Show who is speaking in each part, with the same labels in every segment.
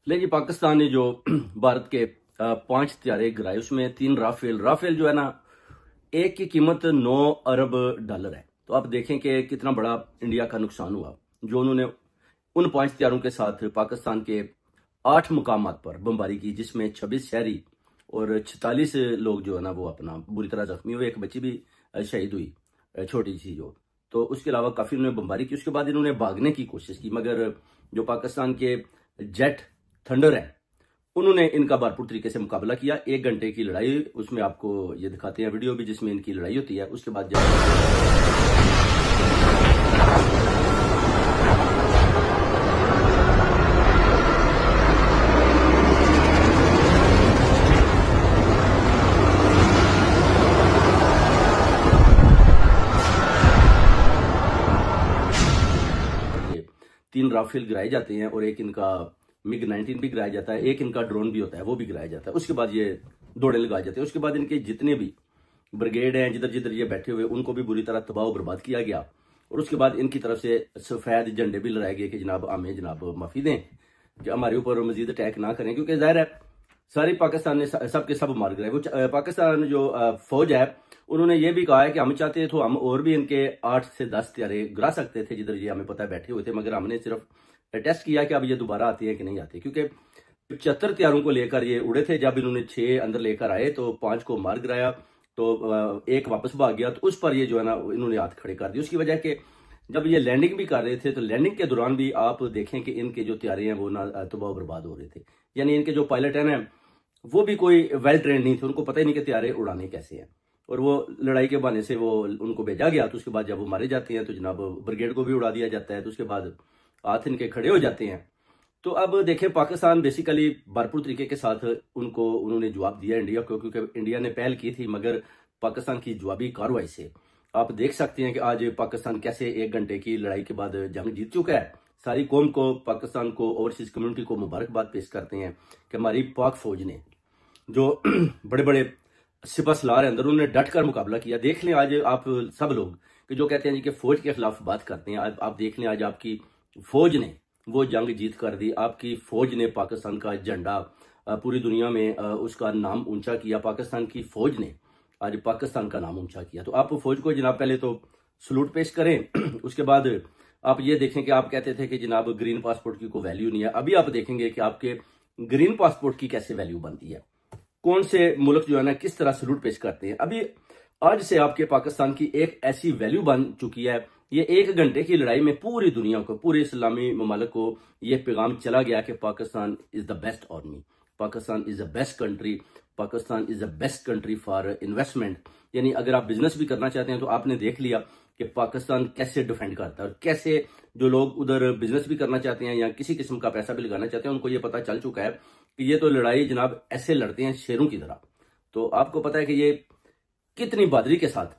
Speaker 1: ले जी, पाकिस्तान ने जो भारत के 5 हथियारे गिराए उसमें 3 राफेल जो है ना, एक की कीमत 9 अरब डॉलर है। तो आप देखें कि कितना बड़ा इंडिया का नुकसान हुआ जो उन्होंने उन 5 हथियारों के साथ पाकिस्तान के 8 मुकामात पर बमबारी की, जिसमें 26 शहरी और 46 लोग जो है ना वो अपना बुरी तरह जख्मी हुए। एक बच्ची भी शहीद हुई, छोटी सी जो। तो उसके अलावा काफी उन्होंने बमबारी की। उसके बाद इन्होंने भागने की कोशिश की, मगर जो पाकिस्तान के जेट थंडर है उन्होंने इनका भरपूर तरीके से मुकाबला किया। 1 घंटे की लड़ाई, उसमें आपको ये दिखाते हैं वीडियो भी जिसमें इनकी लड़ाई होती है। उसके बाद ये 3 राफेल गिराए जाते हैं और एक इनका MiG-19 भी गिराया जाता है, एक इनका ड्रोन भी होता है वो भी गिराया जाता है। उसके बाद ये दौड़े लगाए जाते हैं। उसके बाद इनके जितने भी ब्रिगेड हैं जिधर जिधर ये बैठे हुए उनको भी बुरी तरह तबाह बर्बाद किया गया। और उसके बाद इनकी तरफ से सफेद झंडे भी लहराए गए कि जनाब हमें जनाब माफी दें कि हमारे ऊपर मजीद अटैक ना करें, क्योंकि जाहिर है सारी पाकिस्तान ने सब के सब मार गिराए। वो पाकिस्तान जो फौज है उन्होंने ये भी कहा है कि हम चाहते तो हम और भी इनके 8 से 10 हथियारे गिरा सकते थे जिधर ये हमें पता है बैठे हुए थे, मगर हमने सिर्फ टेस्ट किया कि अब ये दोबारा आती है कि नहीं आती, क्योंकि 75 हथियारों को लेकर ये उड़े थे। जब इन्होंने 6 अंदर लेकर आए तो 5 को मार गिराया, तो एक वापस भाग गया। तो उस पर ये जो है ना इन्होंने हाथ खड़े कर दिए। उसकी वजह के जब ये लैंडिंग भी कर रहे थे तो लैंडिंग के दौरान भी आप देखें कि इनके जो हथियारे हैं वो ना तबाह बर्बाद हो रहे थे। यानी इनके जो पायलट है ना वो भी कोई वेल ट्रेंड नहीं थे, उनको पता ही नहीं कि हथियारे उड़ाने कैसे हैं। और वो लड़ाई के बहाने से वो उनको भेजा गया। तो उसके बाद जब वो मारे जाते हैं तो जनाब ब्रिगेड को भी उड़ा दिया जाता है। तो उसके बाद हाथ इनके खड़े हो जाते हैं। तो अब देखें पाकिस्तान बेसिकली भरपूर तरीके के साथ उन्होंने जवाब दिया इंडिया को, क्योंकि इंडिया ने पहल की थी, मगर पाकिस्तान की जवाबी कार्रवाई से आप देख सकते हैं कि आज पाकिस्तान कैसे 1 घंटे की लड़ाई के बाद जंग जीत चुका है। सारी कौम को, पाकिस्तान को, ओवरसीज कम्युनिटी को मुबारकबाद पेश करते हैं कि हमारी पाक फौज ने जो बड़े बड़े सिपह सलार है अंदर उन्होंने डट कर मुकाबला किया। देख लें आज आप सब लोग कि जो कहते हैं जी कि फौज के खिलाफ बात करते हैं, आज आप देख लें आज आपकी फौज ने वो जंग जीत कर दी। आपकी फौज ने पाकिस्तान का झंडा पूरी दुनिया में उसका नाम ऊंचा किया। पाकिस्तान की फौज ने आज पाकिस्तान का नाम ऊंचा किया। तो आप फौज को जनाब पहले तो सलूट पेश करें। उसके बाद आप ये देखें कि आप कहते थे कि जनाब ग्रीन पासपोर्ट की कोई वैल्यू नहीं है। अभी आप देखेंगे कि आपके ग्रीन पासपोर्ट की कैसे वैल्यू बनती है, कौन से मुल्क जो है ना किस तरह सलूट पेश करते हैं। अभी आज से आपके पाकिस्तान की एक ऐसी वैल्यू बन चुकी है। ये 1 घंटे की लड़ाई में पूरी दुनिया को, पूरे इस्लामी ममालिक को ये पैगाम चला गया कि Pakistan is the best army, Pakistan is the best country, Pakistan is the best country for investment. यानी अगर आप बिजनेस भी करना चाहते हैं तो आपने देख लिया कि पाकिस्तान कैसे डिफेंड करता है और कैसे जो लोग उधर बिजनेस भी करना चाहते हैं या किसी किस्म का पैसा भी लगाना चाहते हैं उनको ये पता चल चुका है कि ये तो लड़ाई जनाब ऐसे लड़ते हैं शेरों की तरह। तो आपको पता है कि ये कितनी बहादुरी के साथ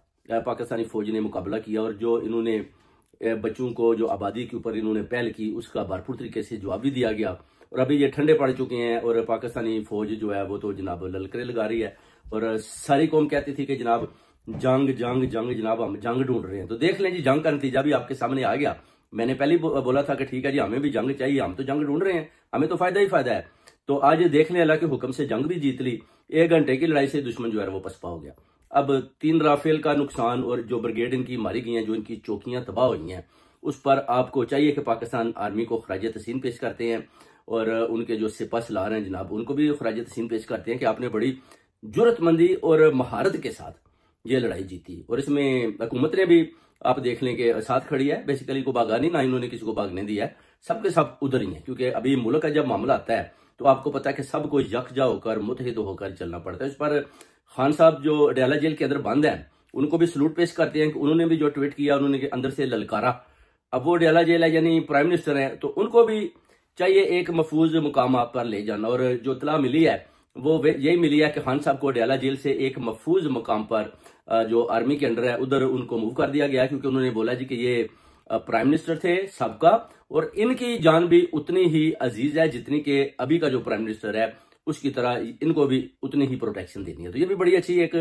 Speaker 1: पाकिस्तानी फौज ने मुकाबला किया और जो इन्होंने बच्चों को जो आबादी के ऊपर इन्होंने पहल की उसका भरपूर तरीके से जवाब भी दिया गया। और अभी ये ठंडे पड़ चुके हैं और पाकिस्तानी फौज जो है वो तो जनाब ललकरे लगा रही है। और सारी कौम कहती थी कि जनाब जंग जंग जंग, जनाब हम जंग ढूंढ रहे हैं। तो देख लें जी, जंग का नतीजा भी आपके सामने आ गया। मैंने पहले ही बोला था कि ठीक है जी हमें भी जंग चाहिए, हम तो जंग ढूंढ रहे हैं, हमें तो फायदा ही फायदा है। तो आज देख लें अल्लाह के हुक्म से जंग भी जीत ली। 1 घंटे की लड़ाई से दुश्मन जो है वो पसपा हो गया। अब 3 राफेल का नुकसान और जो ब्रिगेड इनकी मारी गई हैं, जो इनकी चौकियां तबाह हुई हैं, उस पर आपको चाहिए कि पाकिस्तान आर्मी को खराज तहसीन पेश करते हैं और उनके जो सिपह सलार हैं जनाब उनको भी खराज तहसीन पेश करते हैं कि आपने बड़ी जुर्रतमंदी और महारत के साथ ये लड़ाई जीती। और इसमें हुकूमत ने भी आप देख लें कि साथ खड़ी है, बेसिकली को भागा नहीं, ना इन्होंने किसी को भागने दिया है, सबके सब उधर ही है। क्योंकि अभी मुल्क का जब मामला आता है तो आपको पता है कि सबको यकजा होकर मुतहिद होकर चलना पड़ता है। इस पर खान साहब जो अडयाला जेल के अंदर बंद है उनको भी सलूट पेश करते हैं कि उन्होंने भी जो ट्वीट किया उन्होंने अंदर से ललकारा। अब वो अडयाला जेल है यानी प्राइम मिनिस्टर है, तो उनको भी चाहिए एक महफूज मुकाम पर ले जाना। और जो इतला मिली है वो यही मिली है कि खान साहब को अडयाला जेल से एक महफूज मुकाम पर जो आर्मी के अंडर है उधर उनको मूव कर दिया गया, क्योंकि उन्होंने बोला जी कि ये प्राइम मिनिस्टर थे सबका और इनकी जान भी उतनी ही अजीज है जितनी कि अभी का जो प्राइम मिनिस्टर है उसकी तरह इनको भी उतनी ही प्रोटेक्शन देनी है। तो ये भी बड़ी अच्छी एक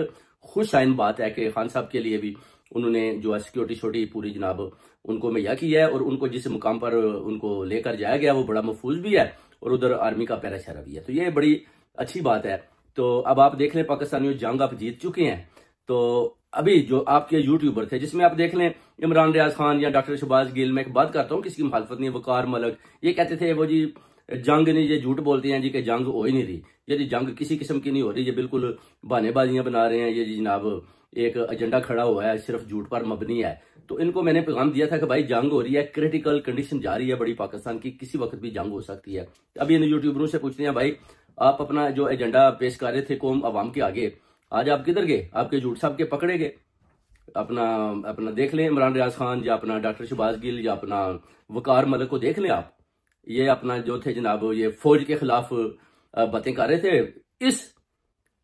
Speaker 1: खुश आइन बात है कि खान साहब के लिए भी उन्होंने जो है सिक्योरिटी छोटी पूरी जनाब उनको मुहैया की है और उनको जिस मुकाम पर उनको लेकर जाया गया वो बड़ा महफूज भी है और उधर आर्मी का पैरा शहरा भी है। तो ये बड़ी अच्छी बात है। तो अब आप देख लें पाकिस्तानियों, जंग आप जीत चुके हैं। तो अभी जो आपके यूट्यूबर थे, जिसमें आप देख लें इमरान रियाज खान या डॉक्टर शहबाज गिल, मैं एक बात करता हूँ किसी की मुखालफत नहीं, वकार मलक, ये कहते थे वो जी जंग नहीं, ये झूठ बोलते हैं जी कि जंग हो ही नहीं रही, ये जी जंग किसी किस्म की नहीं हो रही, ये बिल्कुल बहानेबाजियां बना रहे हैं, ये जी जनाब एक एजेंडा खड़ा हुआ है, सिर्फ झूठ पर मबनी है। तो इनको मैंने पैगाम दिया था कि भाई जंग हो रही है, क्रिटिकल कंडीशन जा रही है बड़ी पाकिस्तान की, किसी वक्त भी जंग हो सकती है। अभी इन यूट्यूबरों से पूछते हैं भाई आप अपना जो एजेंडा पेश कर रहे थे कौम अवाम के आगे, आज आप किधर गए? आपके झूठ साहब के पकड़े गए। अपना अपना देख लें इमरान रियाज खान या अपना डॉक्टर शहबाज गिल या अपना वकार मलिक को देख लें आप, ये अपना जो थे जनाब ये फौज के खिलाफ बातें कर रहे थे।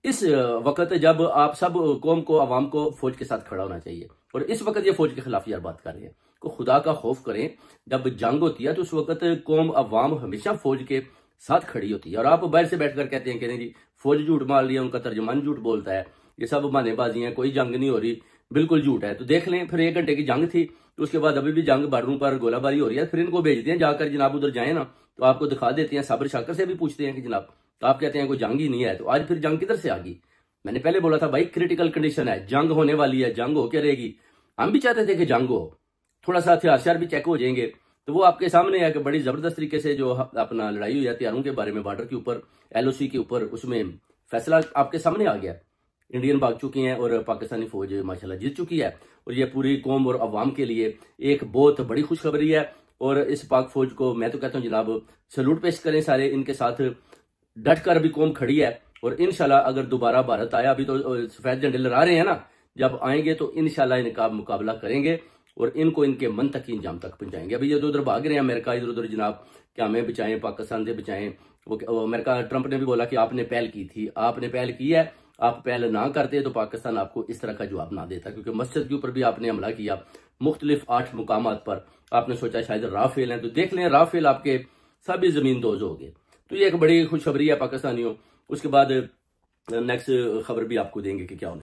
Speaker 1: इस वक्त जब आप सब कौम को अवाम को फौज के साथ खड़ा होना चाहिए, और इस वक्त ये फौज के खिलाफ यार बात कर रहे हैं। को खुदा का खौफ करें, जब जंग होती है तो उस वक्त कौम अवाम हमेशा फौज के साथ खड़ी होती है, और आप बाहर से बैठकर कहते हैं कि नहीं जी फौज झूठ मार रही है, उनका तर्जुमान झूठ बोलता है, ये सब बहानेबाजी है, कोई जंग नहीं हो रही, बिल्कुल झूठ है। तो देख लें फिर 1 घंटे की जंग थी, तो उसके बाद अभी भी जंग बॉर्डरों पर गोलाबारी हो रही है, फिर इनको भेजते हैं जाकर जनाब उधर जाए ना, तो आपको दिखा देते हैं, साबिर शाकर से भी पूछते हैं कि जनाब, तो आप कहते हैं कोई जंग ही नहीं है। तो आज फिर जंग किधर से आ गई? मैंने पहले बोला था भाई क्रिटिकल कंडीशन है, जंग होने वाली है, जंग होकर रहेगी। हम भी चाहते थे कि जंग हो, थोड़ा सा हथियार भी चेक हो जाएंगे। तो वो आपके सामने है कि बड़ी जबरदस्त तरीके से जो अपना लड़ाई हुई है हथियारों के बारे में, बॉर्डर के ऊपर, LOC के ऊपर, उसमें फैसला आपके सामने आ गया। इंडियन भाग चुकी हैं और पाकिस्तानी फौज माशाल्लाह जीत चुकी है, और ये पूरी कौम और अवाम के लिए एक बहुत बड़ी खुशखबरी है। और इस पाक फौज को मैं तो कहता हूँ जनाब सैल्यूट पेश करें सारे, इनके साथ डट कर अभी कौम खड़ी है। और इंशाल्लाह अगर दोबारा भारत आया, अभी तो सफेद झंडे लहरा रहे हैं ना, जब आएंगे तो इंशाल्लाह इनका मुकाबला करेंगे और इनको इनके मन तक ही इंजाम तक पहुंचाएंगे। अभी ये उधर भाग रहे हैं अमेरिका, इधर उधर जनाब कि हमें बचाएं, पाकिस्तान से बचाएं। वो अमेरिका ट्रंप ने भी बोला कि आपने पहल की थी, आपने पहल की है, आप पहल ना करते तो पाकिस्तान आपको इस तरह का जवाब ना देता, क्योंकि मस्जिद के ऊपर भी आपने हमला किया, मुख्तलिफ 8 मुकामात पर। आपने सोचा शायद राफेल हैं, तो देख लें राफेल आपके सभी जमीन दोज हो गए। तो ये एक बड़ी खुशखबरी है पाकिस्तानियों। उसके बाद नेक्स्ट खबर भी आपको देंगे कि क्या होना।